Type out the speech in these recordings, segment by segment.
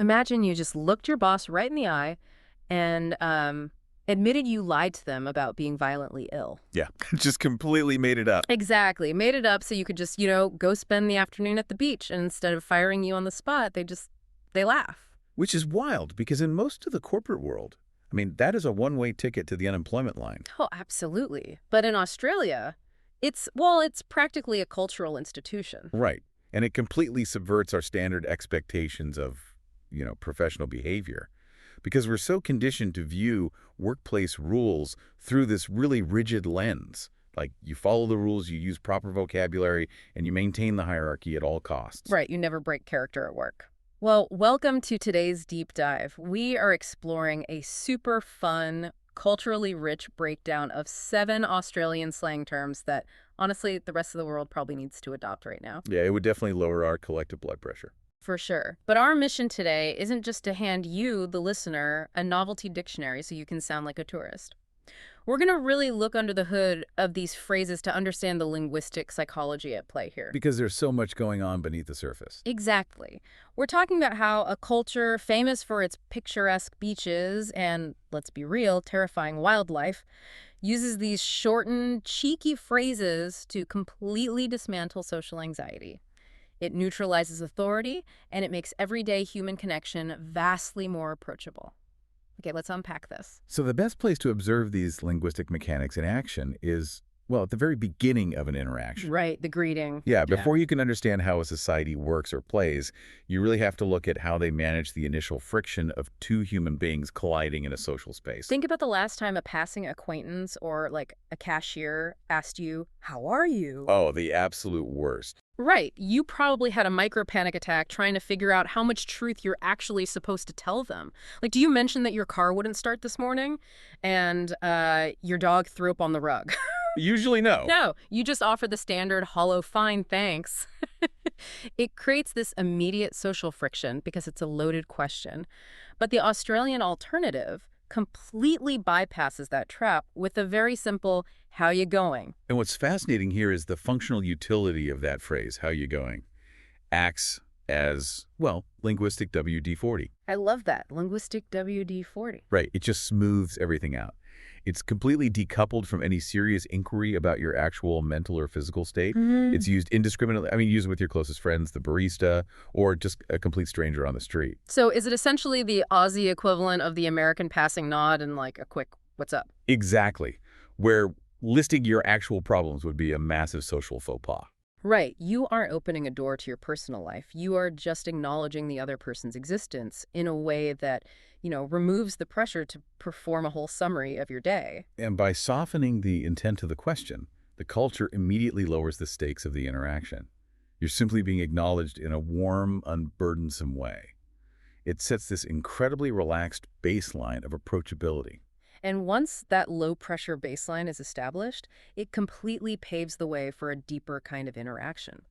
Imagine you just looked your boss right in the eye and admitted you lied to them about being violently ill. Yeah, just completely made it up. Exactly. Made it up so you could just, go spend the afternoon at the beach. And instead of firing you on the spot, they laugh. Which is wild, because in most of the corporate world, I mean, that is a one-way ticket to the unemployment line. Oh, absolutely. But in Australia, it's practically a cultural institution. Right. And it completely subverts our standard expectations of, professional behavior. Because we're so conditioned to view workplace rules through this really rigid lens. Like, you follow the rules, you use proper vocabulary, and you maintain the hierarchy at all costs. Right. You never break character at work. Well, welcome to today's deep dive. We are exploring a super fun, culturally rich breakdown of 7 Australian slang terms that, honestly, the rest of the world probably needs to adopt right now. Yeah, it would definitely lower our collective blood pressure. For sure. But our mission today isn't just to hand you, the listener, a novelty dictionary so you can sound like a tourist. We're going to really look under the hood of these phrases to understand the linguistic psychology at play here. Because there's so much going on beneath the surface. Exactly. We're talking about how a culture famous for its picturesque beaches and, let's be real, terrifying wildlife, uses these shortened, cheeky phrases to completely dismantle social anxiety. It neutralizes authority, and it makes everyday human connection vastly more approachable. Okay, let's unpack this. So the best place to observe these linguistic mechanics in action is, well, at the very beginning of an interaction. Right, the greeting. Yeah, before you can understand how a society works or plays, you really have to look at how they manage the initial friction of 2 human beings colliding in a social space. Think about the last time a passing acquaintance or, like, a cashier asked you, "How are you?" Oh, the absolute worst. Right. You probably had a micro panic attack trying to figure out how much truth you're actually supposed to tell them. Like, do you mention that your car wouldn't start this morning and your dog threw up on the rug? Usually no. No, you just offer the standard hollow fine thanks. It creates this immediate social friction because it's a loaded question. But the Australian alternative completely bypasses that trap with a very simple, "How you going?" And what's fascinating here is the functional utility of that phrase, "how you going?" acts as, well, linguistic WD-40. I love that. Linguistic WD-40. Right. It just smooths everything out. It's completely decoupled from any serious inquiry about your actual mental or physical state. It's used indiscriminately. I mean, use it with your closest friends, the barista, or just a complete stranger on the street. So is it essentially the Aussie equivalent of the American passing nod and like a quick, "What's up?" Exactly. Where listing your actual problems would be a massive social faux pas. Right. You aren't opening a door to your personal life. You are just acknowledging the other person's existence in a way that, removes the pressure to perform a whole summary of your day. And by softening the intent of the question, the culture immediately lowers the stakes of the interaction. You're simply being acknowledged in a warm, unburdensome way. It sets this incredibly relaxed baseline of approachability. And once that low-pressure baseline is established, it completely paves the way for a deeper kind of interaction.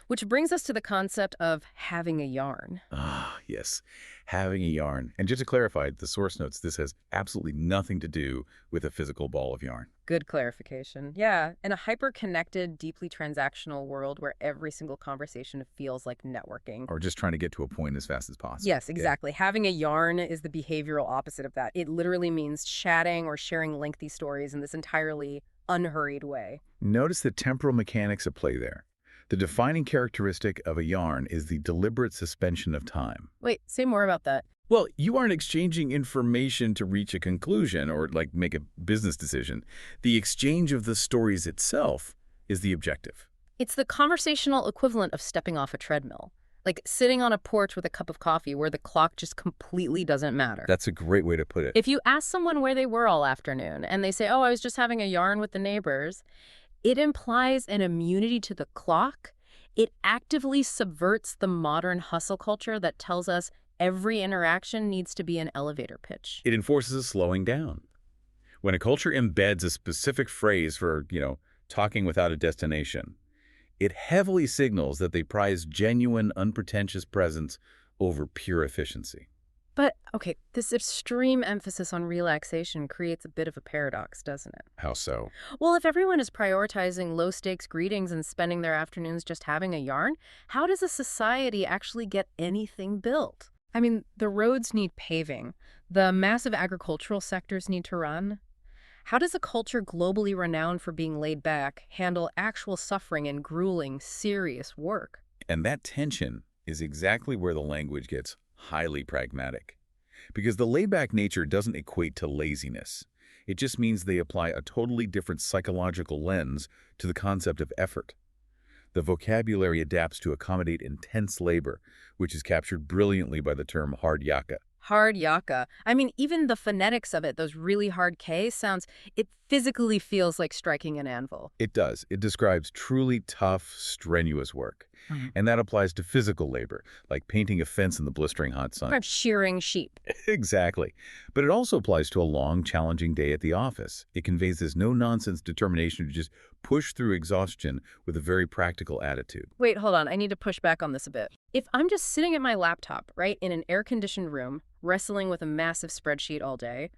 Which brings us to the concept of having a yarn. Ah, yes, having a yarn. And just to clarify, the source notes, this has absolutely nothing to do with a physical ball of yarn. Good clarification. Yeah, in a hyper-connected, deeply transactional world where every single conversation feels like networking. Or just trying to get to a point as fast as possible. Yes, exactly. Yeah. Having a yarn is the behavioral opposite of that. It literally means chatting or sharing lengthy stories in this entirely unhurried way. Notice the temporal mechanics at play there. The defining characteristic of a yarn is the deliberate suspension of time. Wait, say more about that. Well, you aren't exchanging information to reach a conclusion or, make a business decision. The exchange of the stories itself is the objective. It's the conversational equivalent of stepping off a treadmill. Like sitting on a porch with a cup of coffee where the clock just completely doesn't matter. That's a great way to put it. If you ask someone where they were all afternoon and they say, "Oh, I was just having a yarn with the neighbors," it implies an immunity to the clock. It actively subverts the modern hustle culture that tells us every interaction needs to be an elevator pitch. It enforces a slowing down. When a culture embeds a specific phrase for, talking without a destination, it heavily signals that they prize genuine, unpretentious presence over pure efficiency. But, okay, this extreme emphasis on relaxation creates a bit of a paradox, doesn't it? How so? Well, if everyone is prioritizing low-stakes greetings and spending their afternoons just having a yarn, how does a society actually get anything built? I mean, the roads need paving. The massive agricultural sectors need to run. How does a culture globally renowned for being laid back handle actual suffering and grueling, serious work? And that tension is exactly where the language gets highly pragmatic. Because the laid-back nature doesn't equate to laziness. It just means they apply a totally different psychological lens to the concept of effort. The vocabulary adapts to accommodate intense labor, which is captured brilliantly by the term hard yaka. Hard yaka. I mean, even the phonetics of it, those really hard K sounds, it physically feels like striking an anvil. It does. It describes truly tough, strenuous work. And that applies to physical labor, like painting a fence in the blistering hot sun. Or shearing sheep. Exactly. But it also applies to a long, challenging day at the office. It conveys this no-nonsense determination to just push through exhaustion with a very practical attitude. Wait, hold on. I need to push back on this a bit. If I'm just sitting at my laptop, right, in an air-conditioned room, wrestling with a massive spreadsheet all day,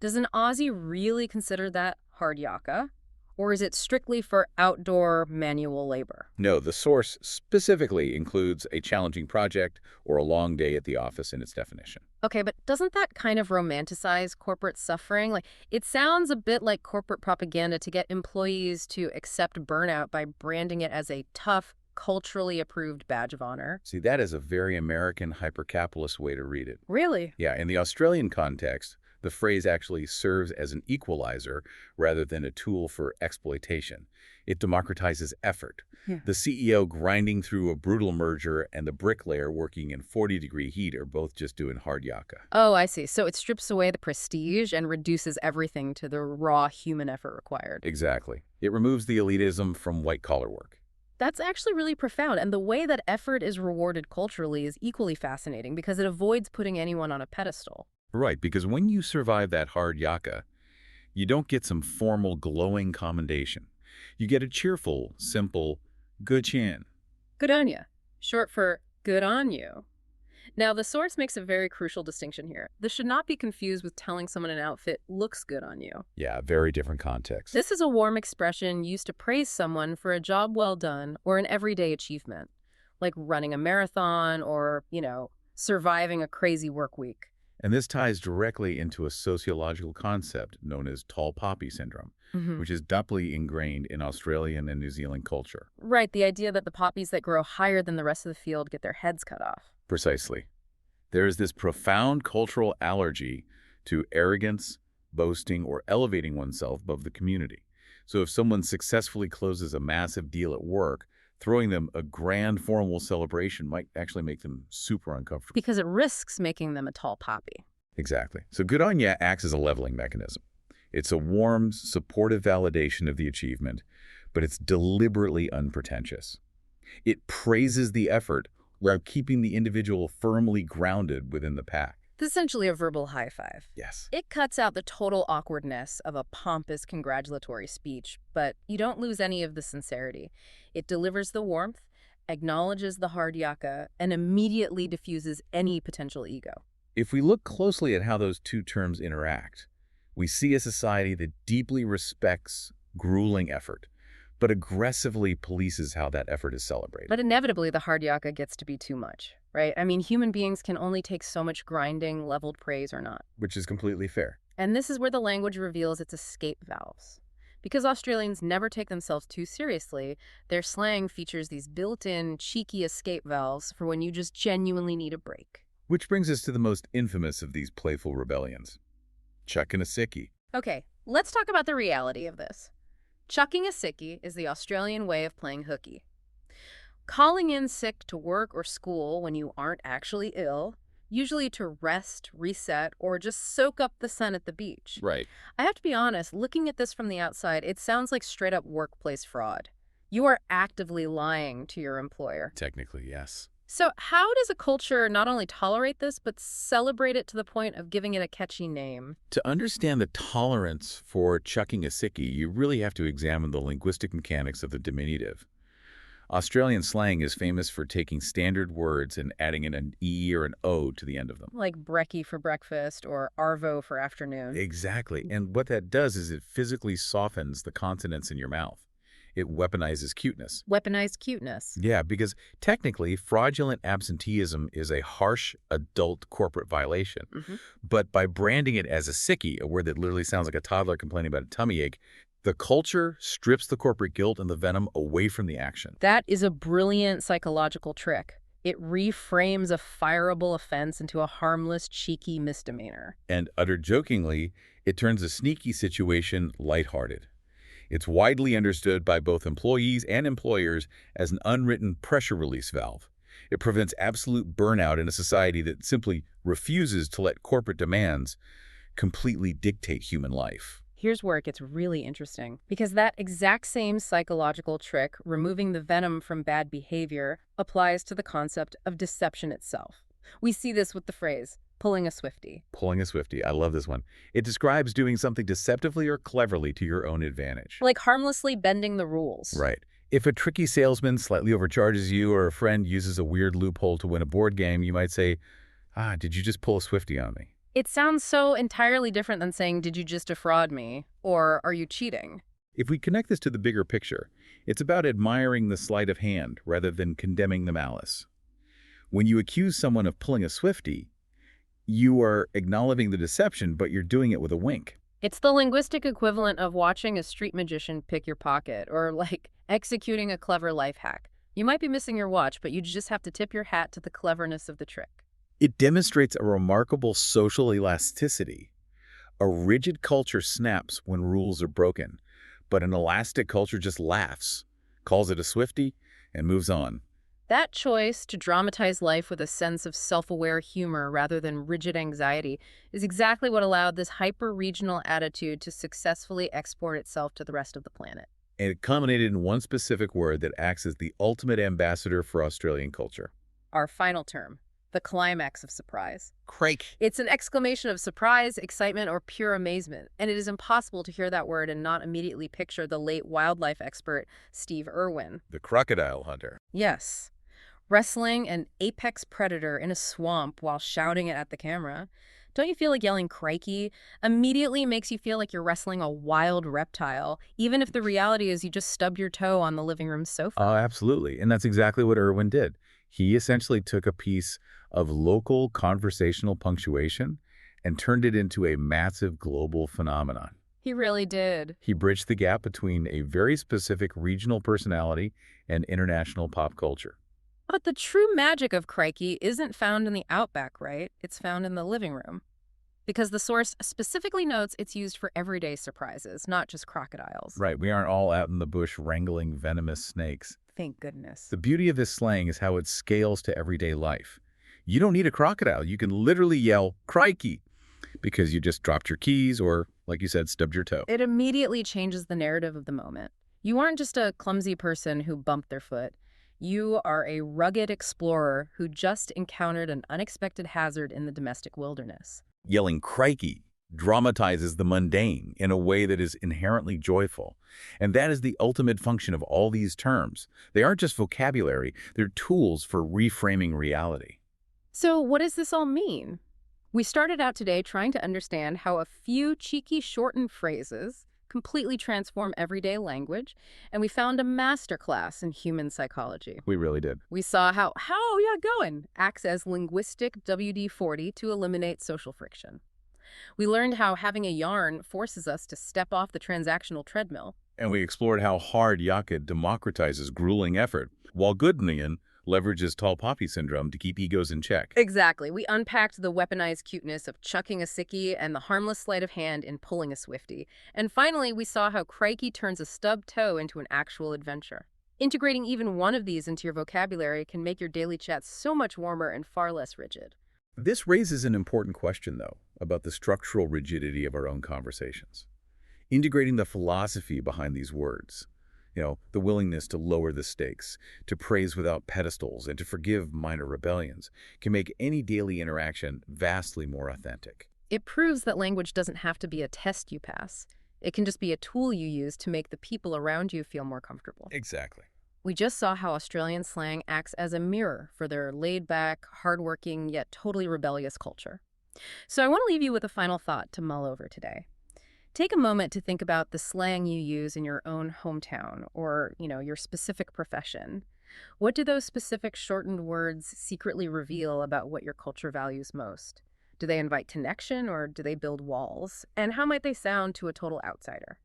does an Aussie really consider that hard yaka? Or is it strictly for outdoor manual labor? No, the source specifically includes a challenging project or a long day at the office in its definition. Okay, but doesn't that kind of romanticize corporate suffering? Like, it sounds a bit like corporate propaganda to get employees to accept burnout by branding it as a tough, culturally approved badge of honor. See, that is a very American hyper-capitalist way to read it. Really? Yeah, in the Australian context, the phrase actually serves as an equalizer rather than a tool for exploitation. It democratizes effort. Yeah. The CEO grinding through a brutal merger and the bricklayer working in 40-degree heat are both just doing hard yaka. Oh, I see. So it strips away the prestige and reduces everything to the raw human effort required. Exactly. It removes the elitism from white-collar work. That's actually really profound, and the way that effort is rewarded culturally is equally fascinating because it avoids putting anyone on a pedestal. Right, because when you survive that hard yaka, you don't get some formal, glowing commendation. You get a cheerful, simple, good chin. Good on you. Short for good on you. Now, the source makes a very crucial distinction here. This should not be confused with telling someone an outfit looks good on you. Yeah, very different context. This is a warm expression used to praise someone for a job well done or an everyday achievement, like running a marathon or, surviving a crazy work week. And this ties directly into a sociological concept known as tall poppy syndrome, which is deeply ingrained in Australian and New Zealand culture. Right, the idea that the poppies that grow higher than the rest of the field get their heads cut off. Precisely. There is this profound cultural allergy to arrogance, boasting, or elevating oneself above the community. So if someone successfully closes a massive deal at work, throwing them a grand formal celebration might actually make them super uncomfortable. Because it risks making them a tall poppy. Exactly. So good on ya acts as a leveling mechanism. It's a warm, supportive validation of the achievement, but it's deliberately unpretentious. It praises the effort while keeping the individual firmly grounded within the pack. It's essentially a verbal high five. Yes. It cuts out the total awkwardness of a pompous congratulatory speech, but you don't lose any of the sincerity. It delivers the warmth, acknowledges the hard yaka, and immediately diffuses any potential ego. If we look closely at how those two terms interact, we see a society that deeply respects grueling effort, but aggressively polices how that effort is celebrated. But inevitably, the hard yaka gets to be too much, right? I mean, human beings can only take so much grinding, leveled praise or not. Which is completely fair. And this is where the language reveals its escape valves. Because Australians never take themselves too seriously, their slang features these built-in, cheeky escape valves for when you just genuinely need a break. Which brings us to the most infamous of these playful rebellions. Chucking a sickie. Okay, let's talk about the reality of this. Chucking a sickie is the Australian way of playing hooky. Calling in sick to work or school when you aren't actually ill, usually to rest, reset, or just soak up the sun at the beach. Right. I have to be honest, looking at this from the outside, it sounds like straight-up workplace fraud. You are actively lying to your employer. Technically, yes. So how does a culture not only tolerate this, but celebrate it to the point of giving it a catchy name? To understand the tolerance for chucking a sickie, you really have to examine the linguistic mechanics of the diminutive. Australian slang is famous for taking standard words and adding in an E or an O to the end of them. Like brekkie for breakfast or arvo for afternoon. Exactly. And what that does is it physically softens the consonants in your mouth. It weaponizes cuteness. Weaponized cuteness. Yeah, because technically, fraudulent absenteeism is a harsh adult corporate violation. But by branding it as a sickie, a word that literally sounds like a toddler complaining about a tummy ache, the culture strips the corporate guilt and the venom away from the action. That is a brilliant psychological trick. It reframes a fireable offense into a harmless, cheeky misdemeanor. And uttered jokingly, it turns a sneaky situation lighthearted. It's widely understood by both employees and employers as an unwritten pressure release valve. It prevents absolute burnout in a society that simply refuses to let corporate demands completely dictate human life. Here's where it gets really interesting, because that exact same psychological trick, removing the venom from bad behavior, applies to the concept of deception itself. We see this with the phrase, pulling a Swiftie. Pulling a Swiftie. I love this one. It describes doing something deceptively or cleverly to your own advantage. Like harmlessly bending the rules. Right. If a tricky salesman slightly overcharges you or a friend uses a weird loophole to win a board game, you might say, did you just pull a Swiftie on me? It sounds so entirely different than saying, did you just defraud me? Or are you cheating? If we connect this to the bigger picture, it's about admiring the sleight of hand rather than condemning the malice. When you accuse someone of pulling a Swiftie, you are acknowledging the deception, but you're doing it with a wink. It's the linguistic equivalent of watching a street magician pick your pocket, or like executing a clever life hack. You might be missing your watch, but you just have to tip your hat to the cleverness of the trick. It demonstrates a remarkable social elasticity. A rigid culture snaps when rules are broken, but an elastic culture just laughs, calls it a Swiftie, and moves on. That choice to dramatize life with a sense of self-aware humor rather than rigid anxiety is exactly what allowed this hyper-regional attitude to successfully export itself to the rest of the planet. And it culminated in one specific word that acts as the ultimate ambassador for Australian culture. Our final term, the climax of surprise. Crake. It's an exclamation of surprise, excitement, or pure amazement, and it is impossible to hear that word and not immediately picture the late wildlife expert Steve Irwin. The crocodile hunter. Yes. Wrestling an apex predator in a swamp while shouting it at the camera. Don't you feel like yelling crikey immediately makes you feel like you're wrestling a wild reptile, even if the reality is you just stubbed your toe on the living room sofa? Oh, absolutely. And that's exactly what Irwin did. He essentially took a piece of local conversational punctuation and turned it into a massive global phenomenon. He really did. He bridged the gap between a very specific regional personality and international pop culture. But the true magic of crikey isn't found in the outback, right? It's found in the living room. Because the source specifically notes it's used for everyday surprises, not just crocodiles. Right, we aren't all out in the bush wrangling venomous snakes. Thank goodness. The beauty of this slang is how it scales to everyday life. You don't need a crocodile. You can literally yell, crikey, because you just dropped your keys or, like you said, stubbed your toe. It immediately changes the narrative of the moment. You aren't just a clumsy person who bumped their foot. You are a rugged explorer who just encountered an unexpected hazard in the domestic wilderness. Yelling crikey dramatizes the mundane in a way that is inherently joyful. And that is the ultimate function of all these terms. They aren't just vocabulary, they're tools for reframing reality. So what does this all mean? We started out today trying to understand how a few cheeky shortened phrases completely transform everyday language, and we found a masterclass in human psychology. We really did. We saw how going acts as linguistic WD-40 to eliminate social friction. We learned how having a yarn forces us to step off the transactional treadmill. And we explored how hard yakka democratizes grueling effort, while Goodnian leverages tall poppy syndrome to keep egos in check. Exactly. We unpacked the weaponized cuteness of chucking a sickie and the harmless sleight of hand in pulling a Swiftie. And finally, we saw how crikey turns a stubbed toe into an actual adventure. Integrating even one of these into your vocabulary can make your daily chat so much warmer and far less rigid. This raises an important question, though, about the structural rigidity of our own conversations. Integrating the philosophy behind these words, the willingness to lower the stakes, to praise without pedestals, and to forgive minor rebellions, can make any daily interaction vastly more authentic. It proves that language doesn't have to be a test you pass. It can just be a tool you use to make the people around you feel more comfortable. Exactly. We just saw how Australian slang acts as a mirror for their laid-back, hardworking, yet totally rebellious culture. So I want to leave you with a final thought to mull over today. Take a moment to think about the slang you use in your own hometown or, your specific profession. What do those specific shortened words secretly reveal about what your culture values most? Do they invite connection or do they build walls? And how might they sound to a total outsider?